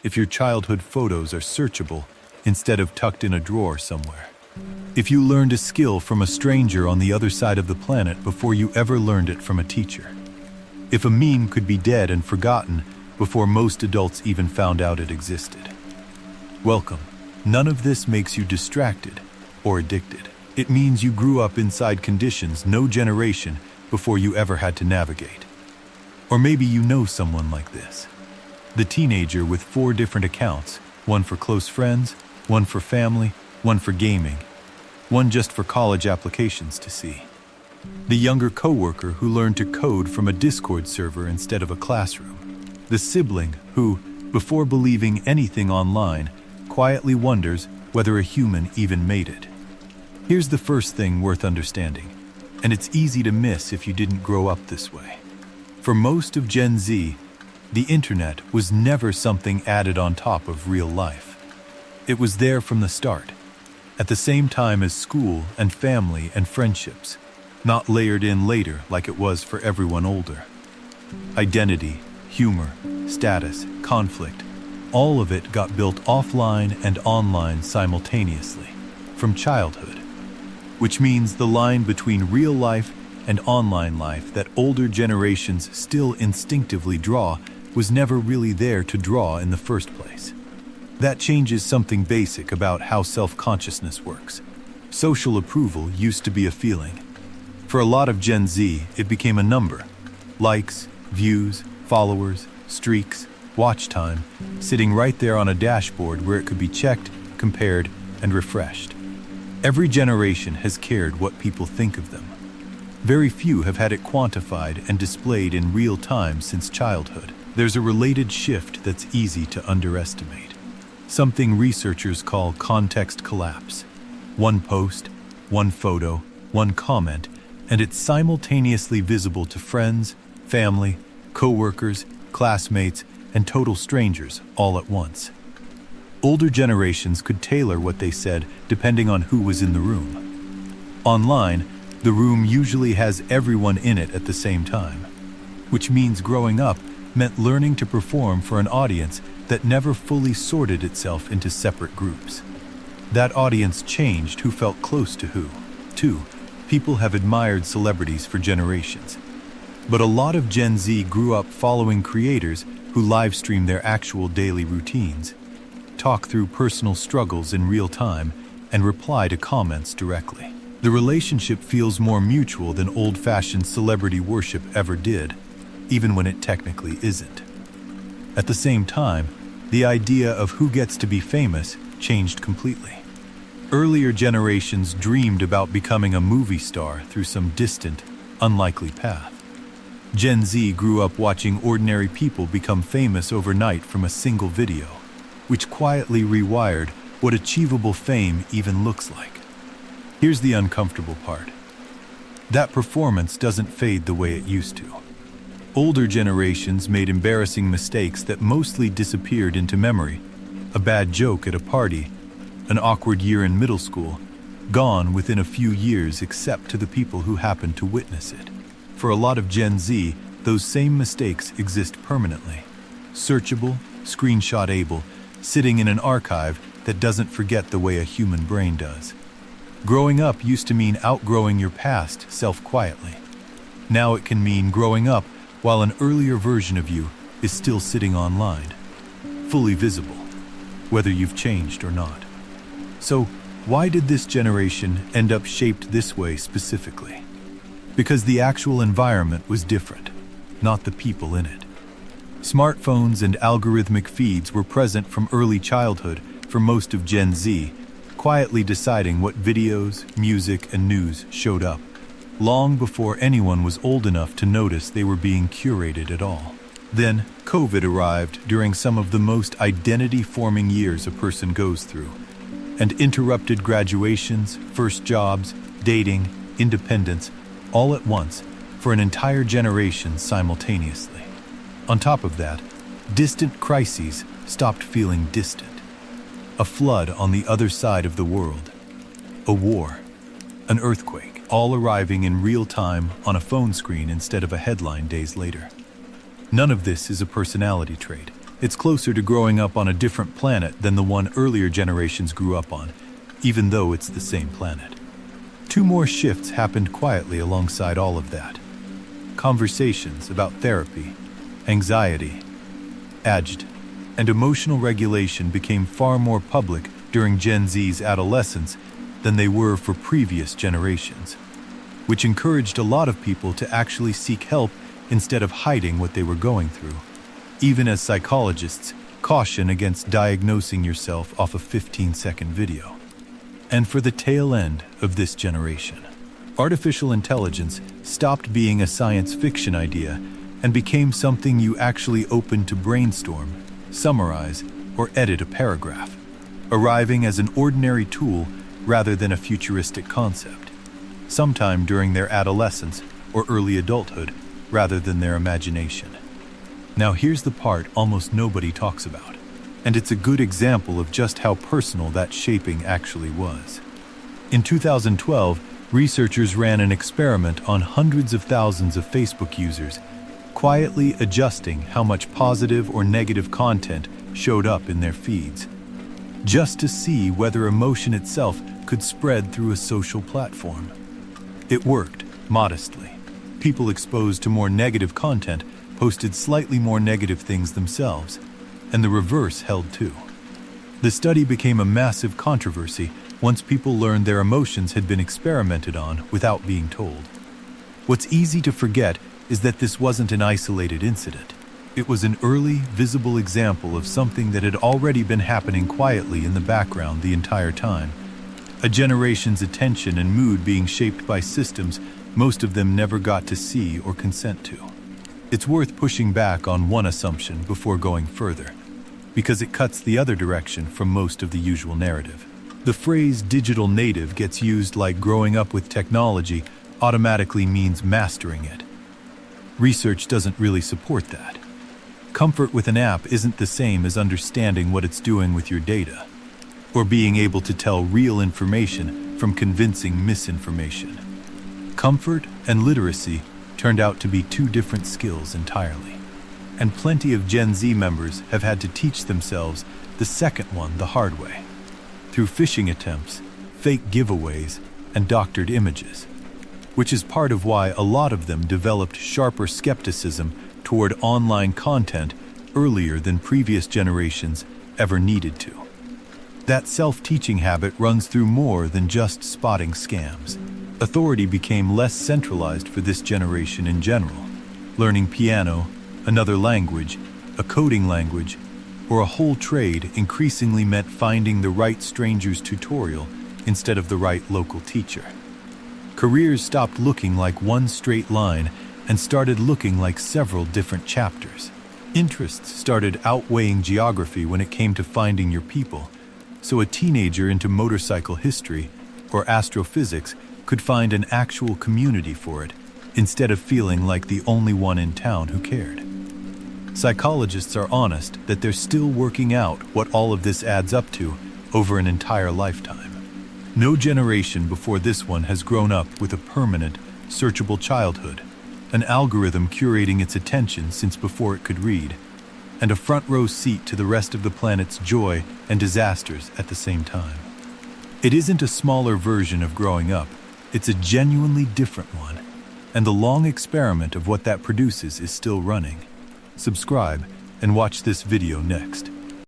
if your childhood photos are searchable instead of tucked in a drawer somewhere. If you learned a skill from a stranger on the other side of the planet before you ever learned it from a teacher. If a meme could be dead and forgotten before most adults even found out it existed. Welcome. None of this makes you distracted or addicted. It means you grew up inside conditions no generation before you ever had to navigate. Or maybe you know someone like this. The teenager with 4 different accounts, one for close friends, one for family, one for gaming, one just for college applications to see. The younger coworker who learned to code from a Discord server instead of a classroom. The sibling who, before believing anything online, quietly wonders whether a human even made it. Here's the first thing worth understanding, and it's easy to miss if you didn't grow up this way. For most of Gen Z, the internet was never something added on top of real life. It was there from the start, at the same time as school and family and friendships, not layered in later like it was for everyone older. Identity, humor, status, conflict, all of it got built offline and online simultaneously, from childhood. Which means the line between real life and online life that older generations still instinctively draw was never really there to draw in the first place. That changes something basic about how self-consciousness works. Social approval used to be a feeling. For a lot of Gen Z, it became a number. Likes, views, followers, streaks, watch time, sitting right there on a dashboard where it could be checked, compared, and refreshed. Every generation has cared what people think of them. Very few have had it quantified and displayed in real time since childhood. There's a related shift that's easy to underestimate. Something researchers call context collapse. One post, one photo, one comment, and it's simultaneously visible to friends, family, co-workers, classmates, and total strangers all at once. Older generations could tailor what they said depending on who was in the room. Online, the room usually has everyone in it at the same time, which means growing up meant learning to perform for an audience that never fully sorted itself into separate groups. That audience changed who felt close to who. 2. People have admired celebrities for generations. But a lot of Gen Z grew up following creators who live stream their actual daily routines, talk through personal struggles in real time, and reply to comments directly. The relationship feels more mutual than old-fashioned celebrity worship ever did, even when it technically isn't. At the same time, the idea of who gets to be famous changed completely. Earlier generations dreamed about becoming a movie star through some distant, unlikely path. Gen Z grew up watching ordinary people become famous overnight from a single video, which quietly rewired what achievable fame even looks like. Here's the uncomfortable part. That performance doesn't fade the way it used to. Older generations made embarrassing mistakes that mostly disappeared into memory. A bad joke at a party, an awkward year in middle school, gone within a few years except to the people who happened to witness it. For a lot of Gen Z, those same mistakes exist permanently. Searchable, screenshot-able, sitting in an archive that doesn't forget the way a human brain does. Growing up used to mean outgrowing your past self-quietly. Now it can mean growing up while an earlier version of you is still sitting online, fully visible, whether you've changed or not. So, why did this generation end up shaped this way specifically? Because the actual environment was different, not the people in it. Smartphones and algorithmic feeds were present from early childhood for most of Gen Z, quietly deciding what videos, music, and news showed up, long before anyone was old enough to notice they were being curated at all. Then, COVID arrived during some of the most identity-forming years a person goes through, and interrupted graduations, first jobs, dating, independence, all at once, for an entire generation simultaneously. On top of that, distant crises stopped feeling distant. A flood on the other side of the world. A war. An earthquake. All arriving in real time on a phone screen instead of a headline days later. None of this is a personality trait. It's closer to growing up on a different planet than the one earlier generations grew up on, even though it's the same planet. Two more shifts happened quietly alongside all of that. Conversations about therapy, anxiety, aged, and emotional regulation became far more public during Gen Z's adolescence than they were for previous generations, which encouraged a lot of people to actually seek help instead of hiding what they were going through, even as psychologists caution against diagnosing yourself off a 15-second video. And for the tail end of this generation, artificial intelligence stopped being a science fiction idea and became something you actually opened to brainstorm, summarize, or edit a paragraph, arriving as an ordinary tool rather than a futuristic concept, sometime during their adolescence or early adulthood rather than their imagination. Now here's the part almost nobody talks about, and it's a good example of just how personal that shaping actually was. In 2012, researchers ran an experiment on hundreds of thousands of Facebook users, quietly adjusting how much positive or negative content showed up in their feeds, just to see whether emotion itself could spread through a social platform. It worked, modestly. People exposed to more negative content posted slightly more negative things themselves, and the reverse held too. The study became a massive controversy once people learned their emotions had been experimented on without being told. What's easy to forget is that this wasn't an isolated incident. It was an early, visible example of something that had already been happening quietly in the background the entire time. A generation's attention and mood being shaped by systems most of them never got to see or consent to. It's worth pushing back on one assumption before going further, because it cuts the other direction from most of the usual narrative. The phrase digital native gets used like growing up with technology automatically means mastering it. Research doesn't really support that. Comfort with an app isn't the same as understanding what it's doing with your data, or being able to tell real information from convincing misinformation. Comfort and literacy turned out to be two different skills entirely, and plenty of Gen Z members have had to teach themselves the second one the hard way, through phishing attempts, fake giveaways, and doctored images, which is part of why a lot of them developed sharper skepticism toward online content earlier than previous generations ever needed to. That self-teaching habit runs through more than just spotting scams. Authority became less centralized for this generation in general. Learning piano, another language, a coding language, or a whole trade increasingly meant finding the right stranger's tutorial instead of the right local teacher. Careers stopped looking like one straight line and started looking like several different chapters. Interests started outweighing geography when it came to finding your people, so a teenager into motorcycle history or astrophysics could find an actual community for it instead of feeling like the only one in town who cared. Psychologists are honest that they're still working out what all of this adds up to over an entire lifetime. No generation before this one has grown up with a permanent, searchable childhood, an algorithm curating its attention since before it could read, and a front-row seat to the rest of the planet's joy and disasters at the same time. It isn't a smaller version of growing up, it's a genuinely different one, and the long experiment of what that produces is still running. Subscribe and watch this video next.